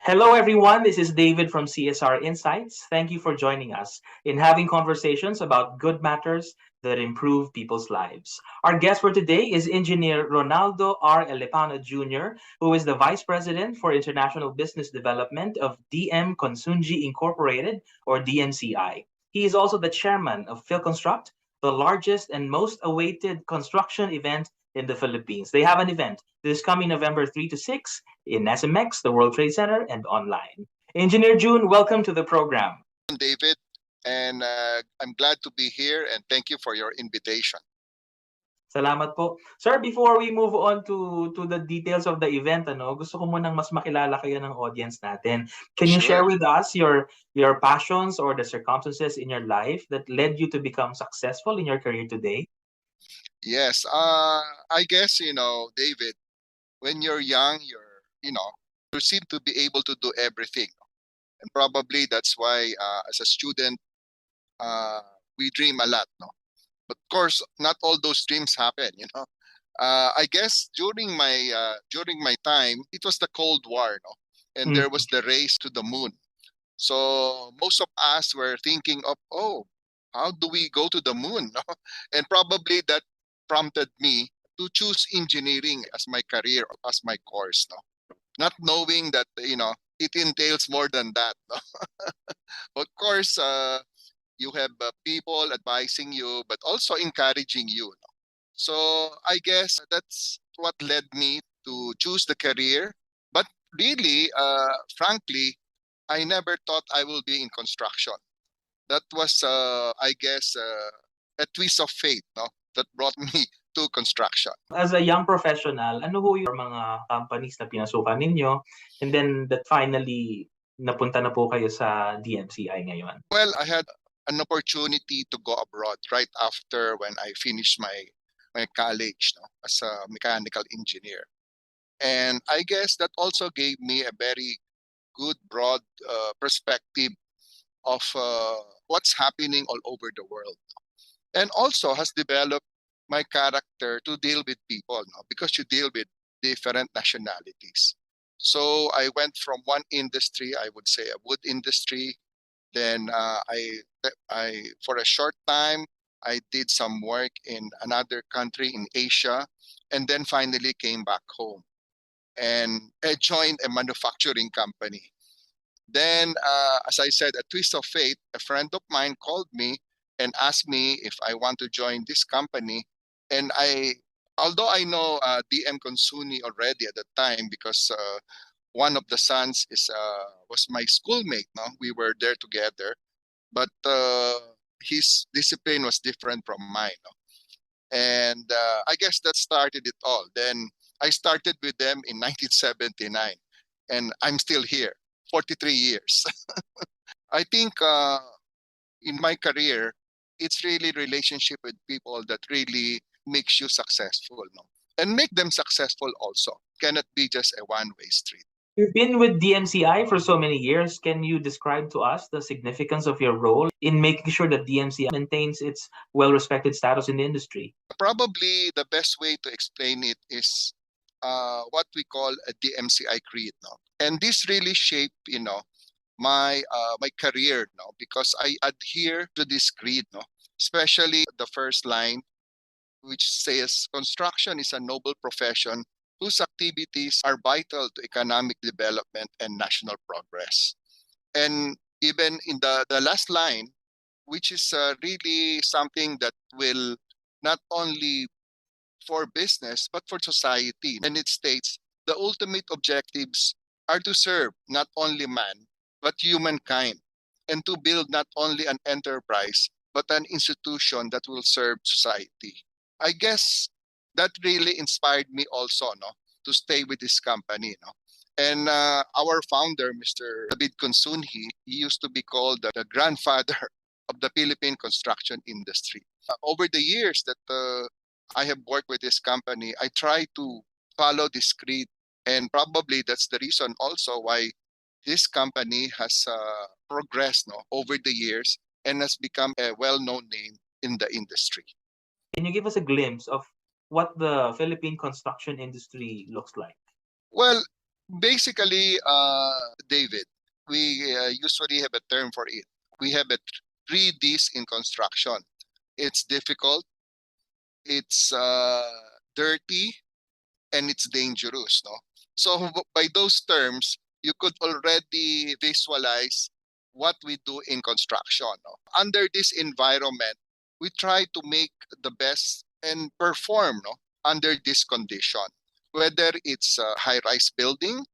Hello, everyone. This is David from CSR Insights. Thank you for joining us in having conversations about good matters that improve people's lives. Our guest for today is Engineer Ronaldo R. Elepano Jr., who is the Vice President for International Business Development of Consunji Incorporated, or DMCI. He is also the Chairman of Philconstruct, the largest and most awaited construction event in the Philippines. They have an event this coming November 3 to 6 in SMX, the World Trade Center, and online. Engineer June, welcome to the program. David, and I'm glad to be here and thank you for your invitation. Salamat po. Sir, before we move on to the details of the event, gusto ko munang mas makilala kayo ng audience natin. Can you Sure. share with us your passions or the circumstances in your life that led you to become successful in your career today? Yes, I guess, David, when you're young, you seem to be able to do everything. And probably that's why, as a student, we dream a lot, no? But of course, not all those dreams happen. I guess during my time, it was the Cold War, no? And there was the race to the moon. So most of us were thinking of, oh, how do we go to the moon? No? And probably that prompted me to choose engineering as my career, as my course, no? Not knowing that, it entails more than that. No? Of course, you have people advising you, but also encouraging you. No? So I guess that's what led me to choose the career. But really, frankly, I never thought I will be in construction. That was, I guess, a twist of fate, no, that brought me to construction. As a young professional, ano ho yung mga companies na pinasukan ninyo? And then that finally napunta na po kayo sa DMCI ngayon. Well, I had an opportunity to go abroad right after when I finished my college, no, as a mechanical engineer. And I guess that also gave me a very good broad perspective of what's happening all over the world, and also has developed my character to deal with people, no? Because you deal with different nationalities. So I went from one industry, I would say a wood industry. Then I for a short time I did some work in another country in Asia, and then finally came back home and I joined a manufacturing company. Then, as I said, a twist of fate, a friend of mine called me and asked me if I want to join this company. And although I know DM Consuni already at the time, because one of the sons was my schoolmate. No, we were there together, but his discipline was different from mine. No? And I guess that started it all. Then I started with them in 1979, and I'm still here, 43 years. I think in my career, it's really relationship with people that really makes you successful, no? And make them successful also. Cannot be just a one-way street. You've been with DMCI for so many years. Can you describe to us the significance of your role in making sure that DMCI maintains its well-respected status in the industry? Probably the best way to explain it is what we call a DMCI creed, no? And this really shaped, my career, no? Because I adhere to this creed, no? Especially the first line, which says construction is a noble profession whose activities are vital to economic development and national progress. And even in the last line, which is really something that will not only for business but for society. And it states the ultimate objectives are to serve not only man but humankind, and to build not only an enterprise but an institution that will serve society. I guess that really inspired me also, no, to stay with this company, no. And our founder, Mr. David Consunji, he used to be called the grandfather of the Philippine construction industry. Over the years that I have worked with this company, I try to follow this creed, and probably that's the reason also why this company has progressed, no, over the years and has become a well-known name in the industry. Can you give us a glimpse of what the Philippine construction industry looks like? Well, Basically, David, we usually have a term for it. We have a 3Ds in construction. It's difficult, it's dirty, and it's dangerous. No, so by those terms, you could already visualize what we do in construction. No? Under this environment, we try to make the best and perform, no, under this condition, whether it's a high-rise building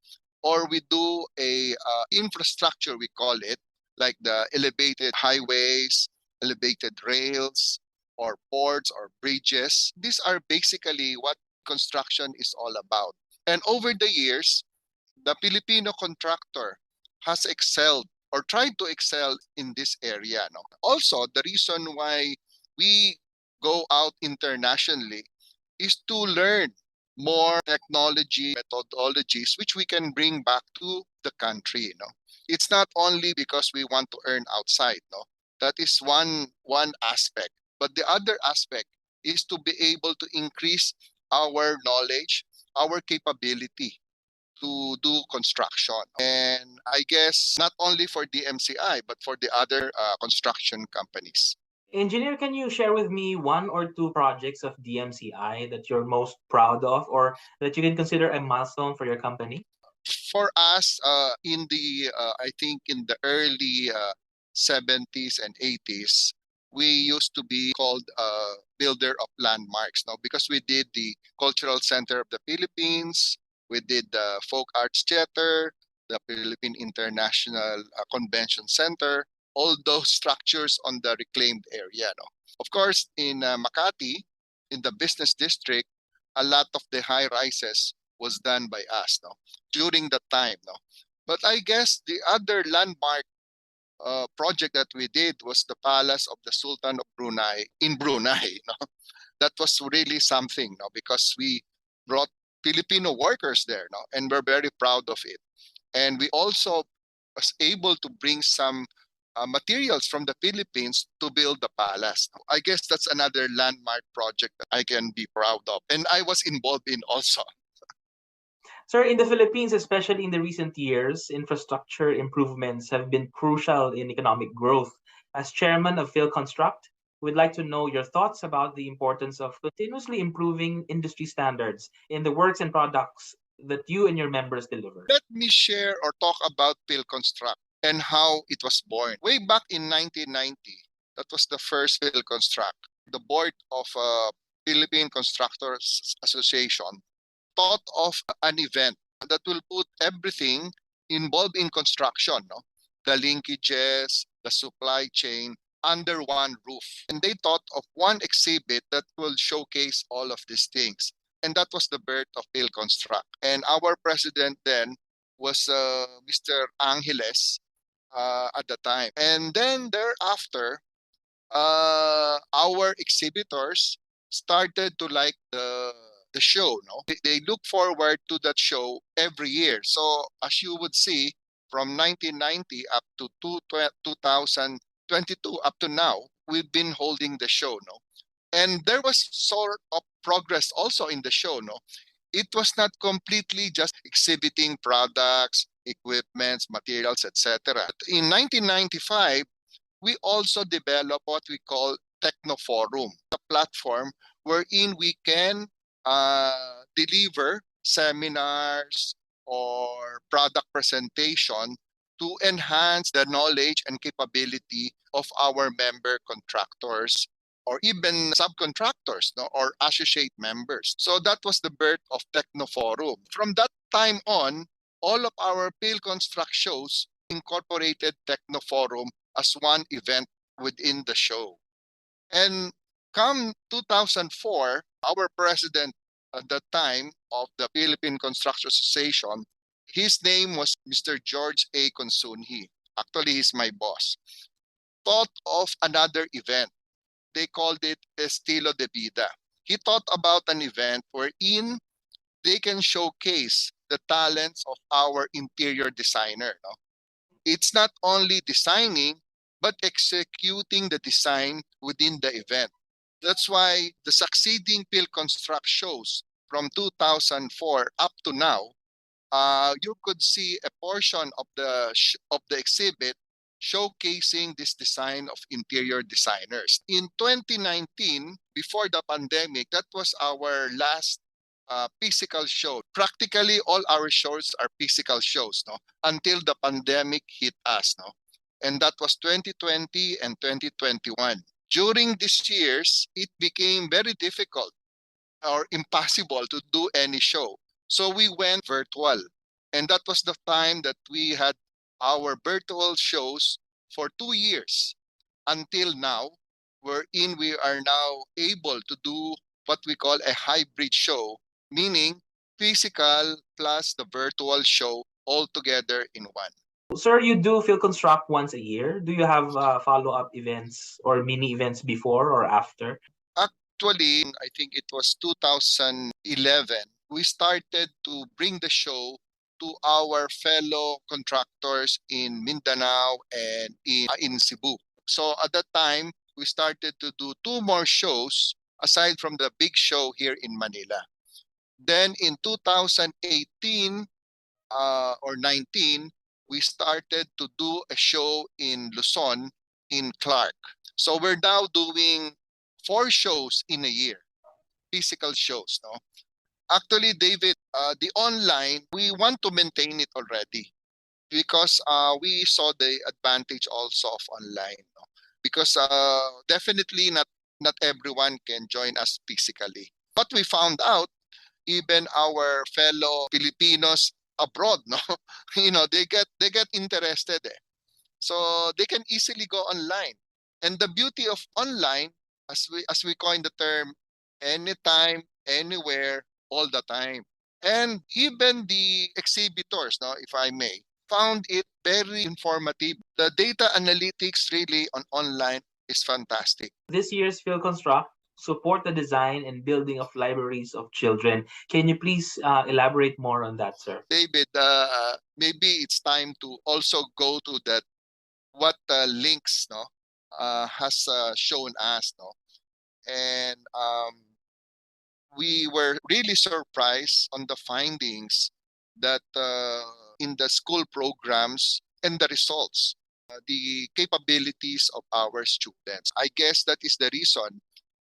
or we do a infrastructure, we call it, like the elevated highways, elevated rails, or ports or bridges. These are basically what construction is all about. And over the years, the Filipino contractor has excelled or tried to excel in this area. No? Also, the reason why we go out internationally is to learn more technology methodologies which we can bring back to the country. No, it's not only because we want to earn outside. No, that is one aspect, but the other aspect is to be able to increase our knowledge, our capability to do construction. And I guess not only for DMCI, but for the other construction companies. Engineer, can you share with me one or two projects of DMCI that you're most proud of or that you can consider a milestone for your company? For us, in the I think in the early 70s and 80s, we used to be called builder of landmarks. Now, because we did the Cultural Center of the Philippines, we did the Folk Arts Theater, the Philippine International Convention Center, all those structures on the reclaimed area. No? Of course, in Makati, in the business district, a lot of the high rises was done by us. No? During that time. No? But I guess the other landmark project that we did was the Palace of the Sultan of Brunei in Brunei. No? That was really something, no? Because we brought Filipino workers there, no? And we're very proud of it. And we also was able to bring some materials from the Philippines to build the palace. I guess that's another landmark project that I can be proud of. And I was involved in also. Sir, in the Philippines, especially in the recent years, infrastructure improvements have been crucial in economic growth. As chairman of Philconstruct, we'd like to know your thoughts about the importance of continuously improving industry standards in the works and products that you and your members deliver. Let me share or talk about Philconstruct and how it was born. Way back in 1990, that was the first Philconstruct. The board of Philippine Constructors Association thought of an event that will put everything involved in construction, no? The linkages, the supply chain, under one roof. And they thought of one exhibit that will showcase all of these things. And that was the birth of Philconstruct. And our president then was Mr. Angeles at the time. And then thereafter, our exhibitors started to like the show. No, they look forward to that show every year. So as you would see, from 1990 up to 2022 up to now, we've been holding the show. No, and there was sort of progress also in the show. No, it was not completely just exhibiting products, equipments, materials, etc. In 1995, we also develop what we call Technoforum, a platform wherein we can deliver seminars or product presentation to enhance the knowledge and capability of our member contractors or even subcontractors, no, or associate members. So that was the birth of Technoforum. From that time on, all of our Philconstruct shows incorporated Technoforum as one event within the show. And come 2004, our president at the time of the Philippine Construction Association, his name was Mr. George A. Consunji. Actually, he's my boss. Thought of another event. They called it Estilo de Vida. He thought about an event wherein they can showcase the talents of our interior designer. No? It's not only designing, but executing the design within the event. That's why the succeeding Philconstruct shows from 2004 up to now you could see a portion of the exhibit showcasing this design of interior designers. In 2019, before the pandemic, that was our last physical show. Practically all our shows are physical shows, no, until the pandemic hit us, no, and that was 2020 and 2021. During these years, it became very difficult or impossible to do any show. So we went virtual. And that was the time that we had our virtual shows for 2 years until now, wherein we are now able to do what we call a hybrid show, meaning physical plus the virtual show all together in one. Sir, you do Philconstruct once a year. Do you have follow-up events or mini events before or after? Actually, I think it was 2011, we started to bring the show to our fellow contractors in Mindanao and in Cebu. So at that time, we started to do two more shows aside from the big show here in Manila. Then in 2018 or 19, we started to do a show in Luzon in Clark. So we're now doing 4 shows in a year, physical shows. No, actually, David, the online we want to maintain it already because we saw the advantage also of online. No? Because definitely not everyone can join us physically. What we found out, even our fellow Filipinos abroad, no, they get interested. So they can easily go online. And the beauty of online, as we coin the term, anytime, anywhere, all the time. And even the exhibitors, no, if I may, found it very informative. The data analytics really on online is fantastic. This year's Philconstruct support the design and building of libraries of children. Can you please elaborate more on that, sir? David, maybe it's time to also go to that what links no has shown us, no, and we were really surprised on the findings that in the school programs and the results, the capabilities of our students. I guess that is the reason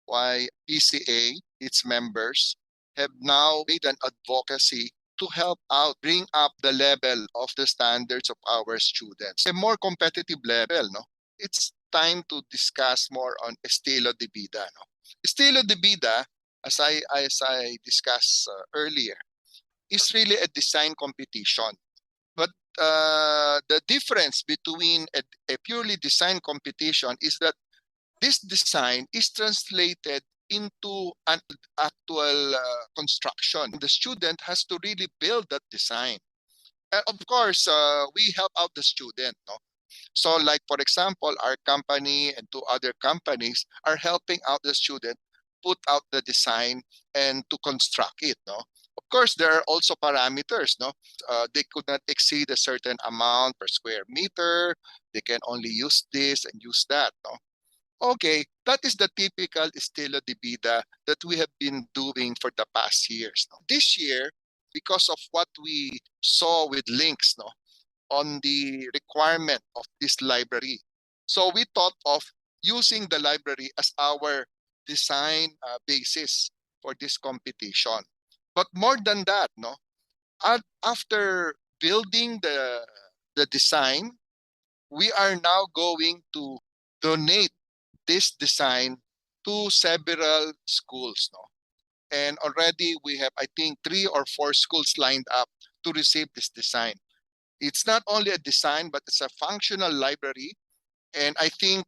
why PCA, its members, have now made an advocacy to help out, bring up the level of the standards of our students, a more competitive level. No, it's time to discuss more on estilo de vida. No, estilo de vida, as I discussed earlier, is really a design competition. But the difference between a purely design competition is that this design is translated into an actual construction. The student has to really build that design. Of course, we help out the student. No? So like, for example, our company and two other companies are helping out the student put out the design and to construct it. No? Of course, there are also parameters. No, they could not exceed a certain amount per square meter. They can only use this and use that. No, okay, that is the typical estilo de vida that we have been doing for the past years. No? This year, because of what we saw with links, no, on the requirement of this library, so we thought of using the library as our design basis for this competition. But more than that, no, after building the design, we are now going to donate this design to several schools. No, and already we have, I think, 3 or 4 schools lined up to receive this design. It's not only a design, but it's a functional library. And I think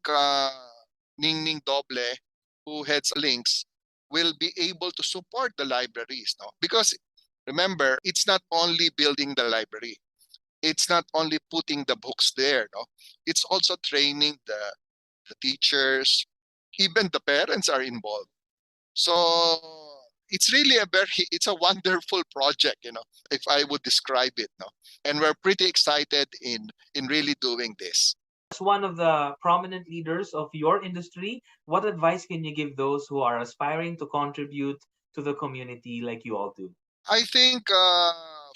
Ning Ning Doble, who heads links, will be able to support the libraries. No, because remember, it's not only building the library. It's not only putting the books there. No, it's also training the teachers, even the parents are involved. So it's really it's a wonderful project, if I would describe it, no. And we're pretty excited in really doing this. As one of the prominent leaders of your industry, what advice can you give those who are aspiring to contribute to the community like you all do? I think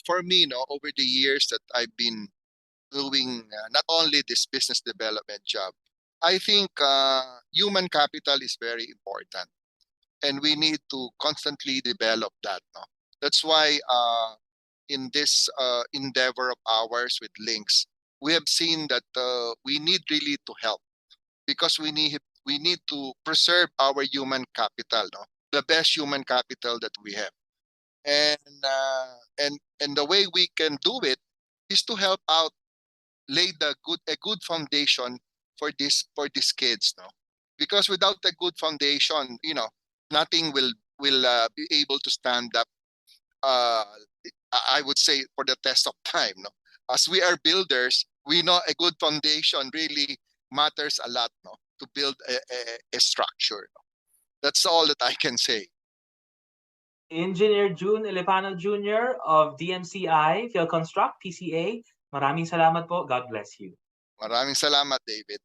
for me, no, over the years that I've been doing not only this business development job, I think human capital is very important, and we need to constantly develop that. No? That's why in this endeavor of ours with links, we have seen that we need really to help, because we need to preserve our human capital, no? The best human capital that we have, and and the way we can do it is to help out, lay a good foundation for these kids, no? Because without a good foundation, nothing will be able to stand up. Uh, I would say for the test of time, no. As we are builders, we know a good foundation really matters a lot, no, to build a structure. No? That's all that I can say. Engineer June Elepano Jr. of DMCI, Philconstruct, PCA. Maraming salamat po. God bless you. Maraming salamat, David.